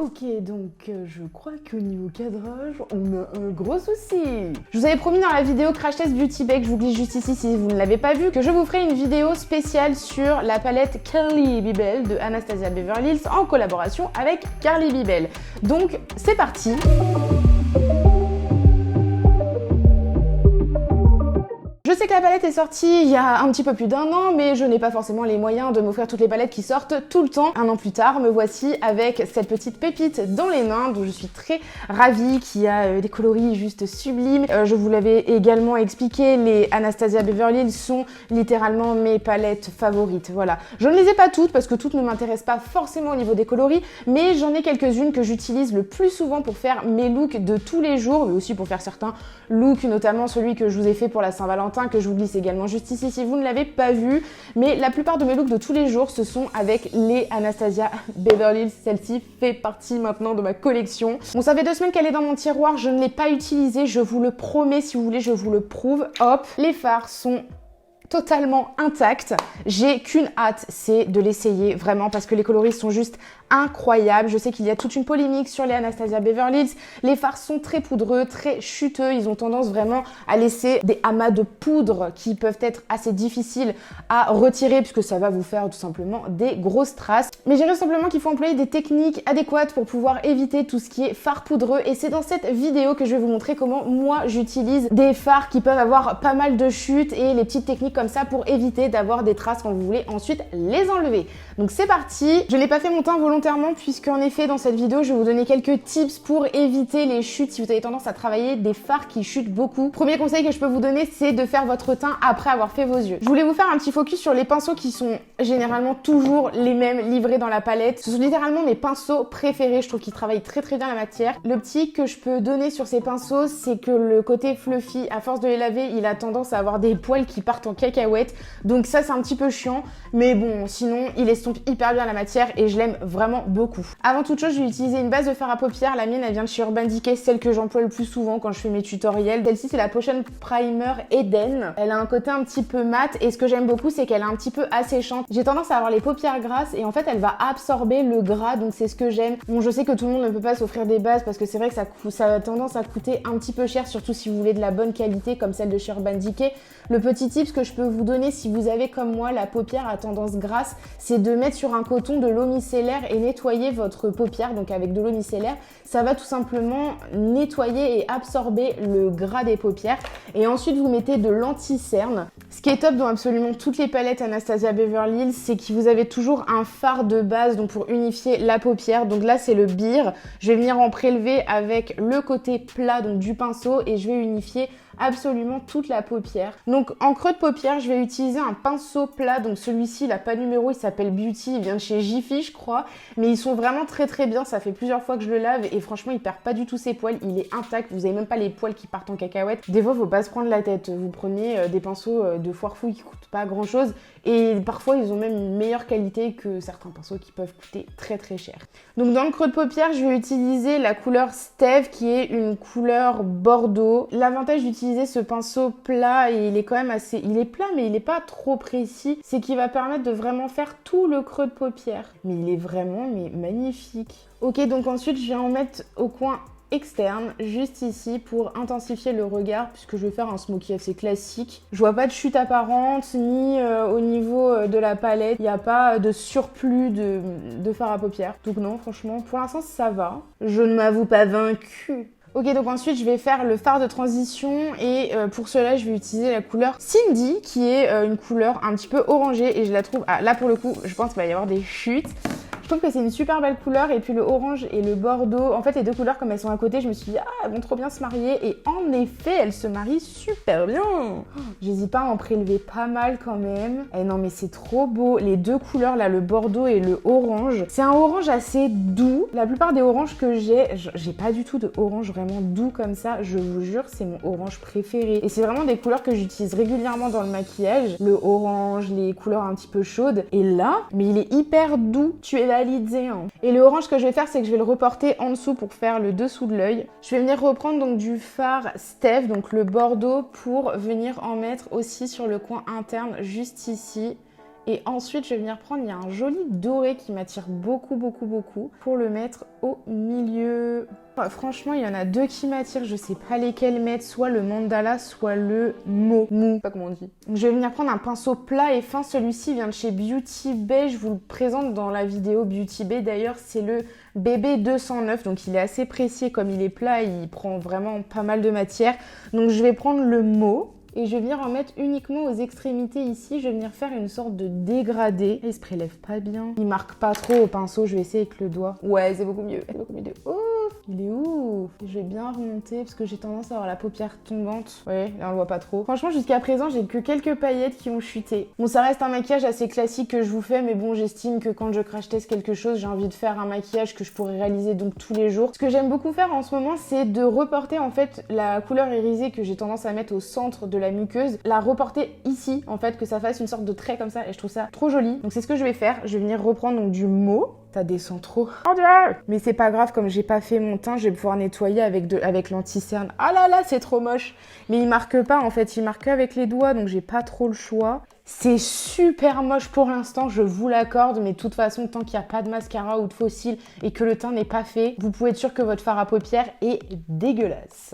Ok, donc je crois qu'au niveau cadrage, on a un gros souci. Je vous avais promis dans la vidéo Crash Test Beauty Bake, je vous glisse juste ici si vous ne l'avez pas vu, que je vous ferai une vidéo spéciale sur la palette Carly Bybel de Anastasia Beverly Hills en collaboration avec Carly Bybel. Donc c'est parti. Je sais que la palette est sortie il y a un petit peu plus d'un an, mais je n'ai pas forcément les moyens de m'offrir toutes les palettes qui sortent tout le temps. Un an plus tard, me voici avec cette petite pépite dans les mains, dont je suis très ravie, qui a des coloris juste sublimes. Je vous l'avais également expliqué, les Anastasia Beverly Hills sont littéralement mes palettes favorites. Voilà. Je ne les ai pas toutes, parce que toutes ne m'intéressent pas forcément au niveau des coloris, mais j'en ai quelques-unes que j'utilise le plus souvent pour faire mes looks de tous les jours, mais aussi pour faire certains looks, notamment celui que je vous ai fait pour la Saint-Valentin, que je vous glisse également juste ici si vous ne l'avez pas vu. Mais la plupart de mes looks de tous les jours, ce sont avec les Anastasia Beverly Hills. Celle-ci fait partie maintenant de ma collection. Bon, ça fait 2 semaines qu'elle est dans mon tiroir, je ne l'ai pas utilisée, je vous le promets, si vous voulez, je vous le prouve. Hop, les fards sont totalement intacts. J'ai qu'une hâte, c'est de l'essayer vraiment parce que les coloris sont juste incroyables. Je sais qu'il y a toute une polémique sur les Anastasia Beverly Hills. Les fards sont très poudreux, très chuteux. Ils ont tendance vraiment à laisser des amas de poudre qui peuvent être assez difficiles à retirer puisque ça va vous faire tout simplement des grosses traces. Mais j'ai simplement qu'il faut employer des techniques adéquates pour pouvoir éviter tout ce qui est fard poudreux. Et c'est dans cette vidéo que je vais vous montrer comment moi j'utilise des fards qui peuvent avoir pas mal de chutes et les petites techniques comme ça pour éviter d'avoir des traces quand vous voulez ensuite les enlever. Donc c'est parti. Je n'ai pas fait mon teint volontairement puisqu'en effet dans cette vidéo je vais vous donner quelques tips pour éviter les chutes si vous avez tendance à travailler des fards qui chutent beaucoup. Premier conseil que je peux vous donner, c'est de faire votre teint après avoir fait vos yeux. Je voulais vous faire un petit focus sur les pinceaux qui sont généralement toujours les mêmes livrés dans la palette. Ce sont littéralement mes pinceaux préférés, je trouve qu'ils travaillent très bien la matière. Le petit que je peux donner sur ces pinceaux, c'est que le côté fluffy, à force de les laver, il a tendance à avoir des poils qui partent en cacahuètes. Donc ça c'est un petit peu chiant, mais bon sinon il estompe hyper bien la matière et je l'aime vraiment beaucoup. Avant toute chose, je vais utiliser une base de fard à paupières. La mienne elle vient de chez Urban Decay, celle que j'emploie le plus souvent quand je fais mes tutoriels. Celle-ci c'est la Potion Primer Eden. Elle a un côté un petit peu mat et ce que j'aime beaucoup c'est qu'elle est un petit peu asséchante. J'ai tendance à avoir les paupières grasses et en fait elle va absorber le gras, donc c'est ce que j'aime. Bon, je sais que tout le monde ne peut pas s'offrir des bases parce que c'est vrai que ça a tendance à coûter un petit peu cher, surtout si vous voulez de la bonne qualité comme celle de chez Urban Decay. Le petit tip que je peux vous donner si vous avez comme moi la paupière à tendance grasse, c'est de mettre sur un coton de l'eau micellaire et nettoyer votre paupière, donc avec de l'eau micellaire. Ça va tout simplement nettoyer et absorber le gras des paupières. Et ensuite vous mettez de l'anti-cerne. Ce qui est top dans absolument toutes les palettes Anastasia Beverly Hills, c'est que vous avez toujours un fard de base donc pour unifier la paupière. Donc là c'est le Beer. Je vais venir en prélever avec le côté plat donc du pinceau et je vais unifier absolument toute la paupière. Donc en creux de paupière, je vais utiliser un pinceau plat. Donc celui-ci, il n'a pas de numéro, il s'appelle Beauty, il vient de chez Jiffy je crois. Mais ils sont vraiment très bien, ça fait plusieurs fois que je le lave et franchement il perd pas du tout ses poils, il est intact, vous avez même pas les poils qui partent en cacahuète. Des fois faut pas se prendre la tête, vous prenez des pinceaux de foire fouille qui coûtent pas grand chose et parfois ils ont même une meilleure qualité que certains pinceaux qui peuvent coûter très cher. Donc dans le creux de paupière, je vais utiliser la couleur Steve qui est une couleur bordeaux. L'avantage d'utiliser ce pinceau plat, et il est quand même assez, il est plat mais il est pas trop précis, c'est qu'il va permettre de vraiment faire tout le creux de paupière. Mais il est vraiment magnifique. Ok, donc ensuite je viens en mettre au coin externe, juste ici pour intensifier le regard puisque je vais faire un smoky assez classique. Je vois pas de chute apparente ni au niveau de la palette, il n'y a pas de surplus de fard à paupières. Donc non, franchement, pour l'instant ça va. Je ne m'avoue pas vaincue. Ok, donc ensuite je vais faire le fard de transition et pour cela je vais utiliser la couleur Cindy qui est une couleur un petit peu orangée et je la trouve, là pour le coup je pense qu'il va y avoir des chutes. Je trouve que c'est une super belle couleur et puis le orange et le bordeaux, en fait les deux couleurs comme elles sont à côté, je me suis dit elles vont trop bien se marier et en effet elles se marient super bien. J'hésite pas à en prélever pas mal quand même. Et non mais c'est trop beau, les deux couleurs là, le bordeaux et le orange. C'est un orange assez doux. La plupart des oranges que j'ai pas du tout de orange vraiment doux comme ça, je vous jure c'est mon orange préféré. Et c'est vraiment des couleurs que j'utilise régulièrement dans le maquillage. Le orange, les couleurs un petit peu chaudes. Et là, mais il est hyper doux, tu es validé. Hein. Et le orange que je vais faire, c'est que je vais le reporter en dessous pour faire le dessous de l'œil. Je vais venir reprendre donc du fard Steve, donc le bordeaux, pour venir en mettre aussi sur le coin interne, juste ici. Et ensuite, je vais venir prendre, il y a un joli doré qui m'attire beaucoup pour le mettre au milieu. Enfin, franchement, il y en a deux qui m'attirent, je sais pas lesquels mettre, soit le mandala, soit le mou. Je sais pas comment on dit. Je vais venir prendre un pinceau plat et fin, celui-ci vient de chez Beauty Bay, je vous le présente dans la vidéo Beauty Bay d'ailleurs, c'est le BB 209, donc il est assez précis, comme il est plat, il prend vraiment pas mal de matière. Donc je vais prendre le mot. Et je vais venir en mettre uniquement aux extrémités ici. Je vais venir faire une sorte de dégradé. Il se prélève pas bien. Il marque pas trop au pinceau. Je vais essayer avec le doigt. Ouais, c'est beaucoup mieux. C'est beaucoup mieux de ouf. Il est ouf. Je vais bien remonter parce que j'ai tendance à avoir la paupière tombante. Ouais, là on le voit pas trop. Franchement, jusqu'à présent, j'ai que quelques paillettes qui ont chuté. Bon, ça reste un maquillage assez classique que je vous fais. Mais bon, j'estime que quand je crash test quelque chose, j'ai envie de faire un maquillage que je pourrais réaliser donc tous les jours. Ce que j'aime beaucoup faire en ce moment, c'est de reporter en fait la couleur irisée que j'ai tendance à mettre au centre de la muqueuse, la reporter ici en fait, que ça fasse une sorte de trait comme ça et je trouve ça trop joli. Donc c'est ce que je vais faire, je vais venir reprendre donc du mot. Ça descend trop. Oh Dieu! Mais c'est pas grave, comme j'ai pas fait mon teint, je vais pouvoir nettoyer avec l'anti-cerne. Ah là là, c'est trop moche. Mais il marque pas en fait, il marque avec les doigts, donc j'ai pas trop le choix. C'est super moche pour l'instant, je vous l'accorde, mais de toute façon, tant qu'il n'y a pas de mascara ou de faux cils et que le teint n'est pas fait, vous pouvez être sûr que votre fard à paupières est dégueulasse.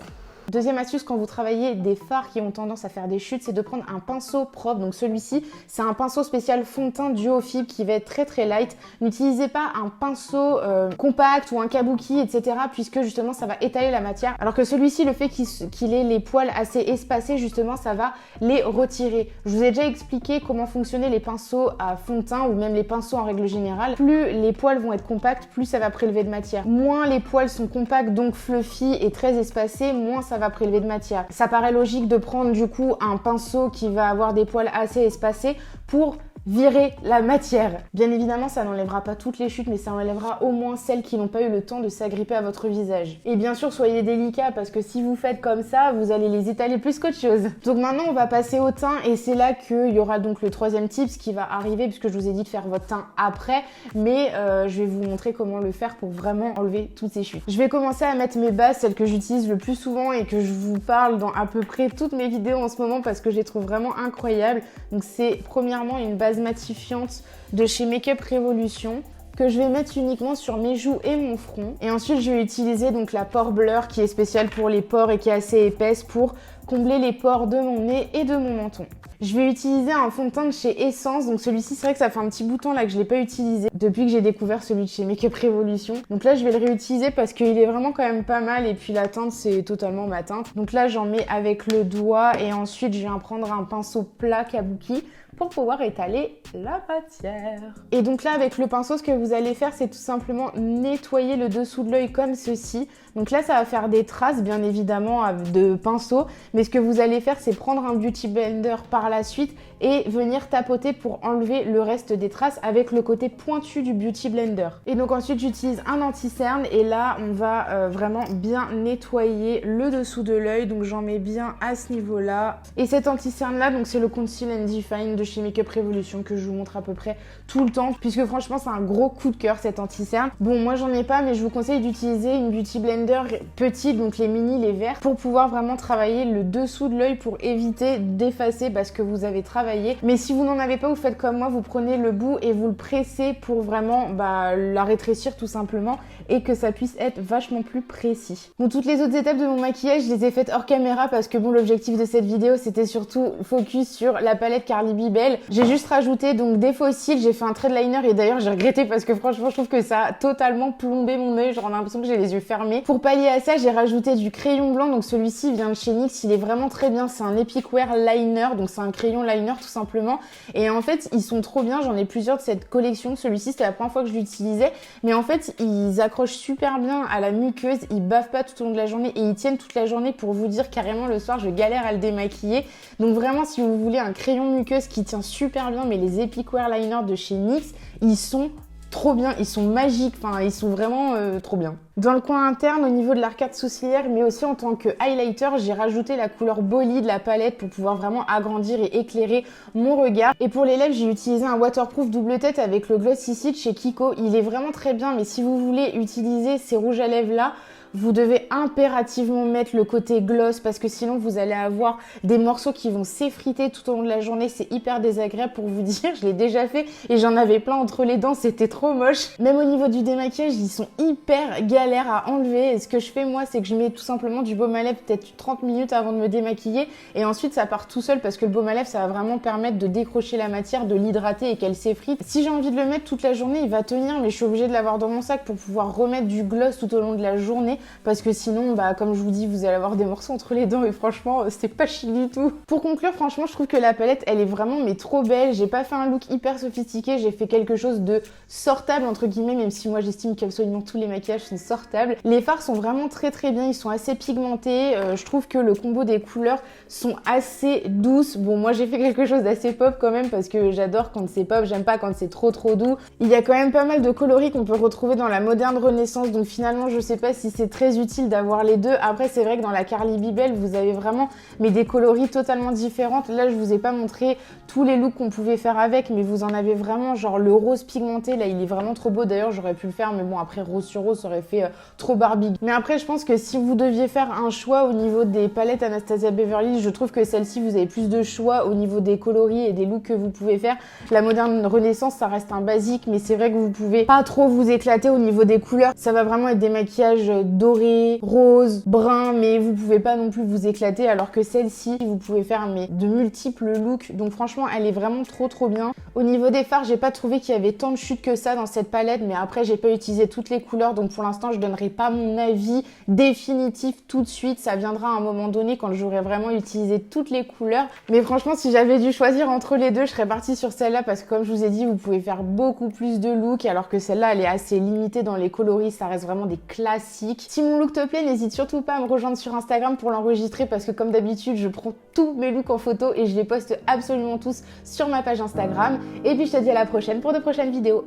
Deuxième astuce quand vous travaillez des fards qui ont tendance à faire des chutes, c'est de prendre un pinceau propre. Donc celui-ci, c'est un pinceau spécial fond de teint duo fibre qui va être très light. N'utilisez pas un pinceau compact ou un kabuki, etc. puisque justement ça va étaler la matière. Alors que celui-ci, le fait qu'il ait les poils assez espacés, justement, ça va les retirer. Je vous ai déjà expliqué comment fonctionnaient les pinceaux à fond de teint ou même les pinceaux en règle générale. Plus les poils vont être compacts, plus ça va prélever de matière. Moins les poils sont compacts, donc fluffy et très espacés, moins ça va prélever de matière. Ça paraît logique de prendre du coup un pinceau qui va avoir des poils assez espacés pour virer la matière. Bien évidemment, ça n'enlèvera pas toutes les chutes, mais ça enlèvera au moins celles qui n'ont pas eu le temps de s'agripper à votre visage. Et bien sûr, soyez délicats parce que si vous faites comme ça, vous allez les étaler plus qu'autre chose. Donc maintenant, on va passer au teint et c'est là qu'il y aura donc le troisième tips qui va arriver puisque je vous ai dit de faire votre teint après, mais je vais vous montrer comment le faire pour vraiment enlever toutes ces chutes. Je vais commencer à mettre mes bases, celles que j'utilise le plus souvent et que je vous parle dans à peu près toutes mes vidéos en ce moment parce que je les trouve vraiment incroyables. Donc c'est premièrement une base matifiante de chez Makeup Revolution que je vais mettre uniquement sur mes joues et mon front. Et ensuite, je vais utiliser donc la pore blur qui est spéciale pour les pores et qui est assez épaisse pour combler les pores de mon nez et de mon menton. Je vais utiliser un fond de teint de chez Essence. Donc celui-ci, c'est vrai que ça fait un petit bouton là que je l'ai pas utilisé depuis que j'ai découvert celui de chez Makeup Revolution. Donc là, je vais le réutiliser parce qu'il est vraiment quand même pas mal. Et puis la teinte, c'est totalement ma teinte. Donc là, j'en mets avec le doigt et ensuite, je viens prendre un pinceau plat kabuki pour pouvoir étaler la matière. Et donc là, avec le pinceau, ce que vous allez faire, c'est tout simplement nettoyer le dessous de l'œil comme ceci. Donc là, ça va faire des traces, bien évidemment, de pinceau. Mais ce que vous allez faire, c'est prendre un Beauty Blender par la suite et venir tapoter pour enlever le reste des traces avec le côté pointu du Beauty Blender. Et donc ensuite, j'utilise un anti-cerne et là, on va vraiment bien nettoyer le dessous de l'œil. Donc j'en mets bien à ce niveau-là. Et cet anti-cerne-là, donc c'est le Conceal and Define de chez Makeup Revolution que je vous montre à peu près tout le temps puisque franchement, c'est un gros coup de cœur cet anti-cerne. Bon, moi, j'en ai pas, mais je vous conseille d'utiliser une Beauty Blender petite, donc les mini, les verts, pour pouvoir vraiment travailler le dessous de l'œil pour éviter d'effacer parce que vous avez travaillé. Mais si vous n'en avez pas, vous faites comme moi, vous prenez le bout et vous le pressez pour vraiment la rétrécir tout simplement et que ça puisse être vachement plus précis. Bon, toutes les autres étapes de mon maquillage, je les ai faites hors caméra parce que bon, l'objectif de cette vidéo, c'était surtout focus sur la palette Carly B Belle. J'ai juste rajouté donc des faux cils, j'ai fait un trait de liner et d'ailleurs j'ai regretté parce que franchement, je trouve que ça a totalement plombé mon œil, genre on a l'impression que j'ai les yeux fermés. Pour pallier à ça, j'ai rajouté du crayon blanc, donc celui-ci vient de chez NYX, il est vraiment très bien, c'est un Epic Wear Liner, donc c'est un crayon liner tout simplement. Et en fait, ils sont trop bien, j'en ai plusieurs de cette collection, celui-ci c'était la première fois que je l'utilisais, mais en fait, ils accrochent super bien à la muqueuse, ils bavent pas tout au long de la journée et ils tiennent toute la journée pour vous dire carrément le soir, je galère à le démaquiller. Donc vraiment, si vous voulez un crayon muqueuse qui tient super bien, mais les Epic Wear Liner de chez NYX, ils sont trop bien, ils sont magiques, enfin ils sont vraiment trop bien. Dans le coin interne, au niveau de l'arcade sourcilière, mais aussi en tant que highlighter, j'ai rajouté la couleur Bolly de la palette pour pouvoir vraiment agrandir et éclairer mon regard. Et pour les lèvres, j'ai utilisé un waterproof double tête avec le Glossy Seed chez Kiko. Il est vraiment très bien, mais si vous voulez utiliser ces rouges à lèvres là, vous devez impérativement mettre le côté gloss parce que sinon vous allez avoir des morceaux qui vont s'effriter tout au long de la journée. C'est hyper désagréable pour vous dire, je l'ai déjà fait et j'en avais plein entre les dents, c'était trop moche. Même au niveau du démaquillage, ils sont hyper galères à enlever et ce que je fais moi, c'est que je mets tout simplement du baume à lèvres peut-être 30 minutes avant de me démaquiller et ensuite ça part tout seul parce que le baume à lèvres ça va vraiment permettre de décrocher la matière, de l'hydrater et qu'elle s'effrite. Si j'ai envie de le mettre toute la journée, il va tenir, mais je suis obligée de l'avoir dans mon sac pour pouvoir remettre du gloss tout au long de la journée parce que sinon, comme je vous dis, vous allez avoir des morceaux entre les dents et franchement, c'est pas chic du tout. Pour conclure, franchement, je trouve que la palette, elle est vraiment mais trop belle. J'ai pas fait un look hyper sophistiqué, j'ai fait quelque chose de sortable entre guillemets, même si moi j'estime qu'absolument tous les maquillages sont sortables. Les fards sont vraiment très bien, ils sont assez pigmentés. Je trouve que le combo des couleurs sont assez douces. Bon, moi j'ai fait quelque chose d'assez pop quand même parce que j'adore quand c'est pop, j'aime pas quand c'est trop doux. Il y a quand même pas mal de coloris qu'on peut retrouver dans la moderne renaissance, donc finalement je sais pas si c'est très utile d'avoir les deux. Après c'est vrai que dans la Carly Bibel vous avez vraiment des coloris totalement différentes. Là je vous ai pas montré tous les looks qu'on pouvait faire avec, mais vous en avez vraiment genre le rose pigmenté, là il est vraiment trop beau. D'ailleurs j'aurais pu le faire, mais bon après rose sur rose ça aurait fait trop Barbie. Mais après je pense que si vous deviez faire un choix au niveau des palettes Anastasia Beverly, je trouve que celle-ci vous avez plus de choix au niveau des coloris et des looks que vous pouvez faire. La moderne renaissance ça reste un basique, mais c'est vrai que vous pouvez pas trop vous éclater au niveau des couleurs. Ça va vraiment être des maquillages dorés, roses, bruns, mais vous pouvez pas non plus vous éclater, alors que celle-ci vous pouvez faire de multiples looks. Donc franchement elle est vraiment trop bien. Au niveau des fards, j'ai pas trouvé qu'il y avait tant de chutes que ça dans cette palette, mais après j'ai pas utilisé toutes les couleurs, donc pour l'instant je donnerai pas mon avis définitif tout de suite. Ça viendra à un moment donné quand j'aurai vraiment utilisé toutes les couleurs. Mais franchement si j'avais dû choisir entre les deux, je serais partie sur celle-là parce que comme je vous ai dit, vous pouvez faire beaucoup plus de looks, alors que celle-là elle est assez limitée dans les coloris, ça reste vraiment des classiques. Si mon look te plaît, n'hésite surtout pas à me rejoindre sur Instagram pour l'enregistrer parce que comme d'habitude je prends tous mes looks en photo et je les poste absolument tous sur ma page Instagram. Et puis je te dis à la prochaine pour de prochaines vidéos.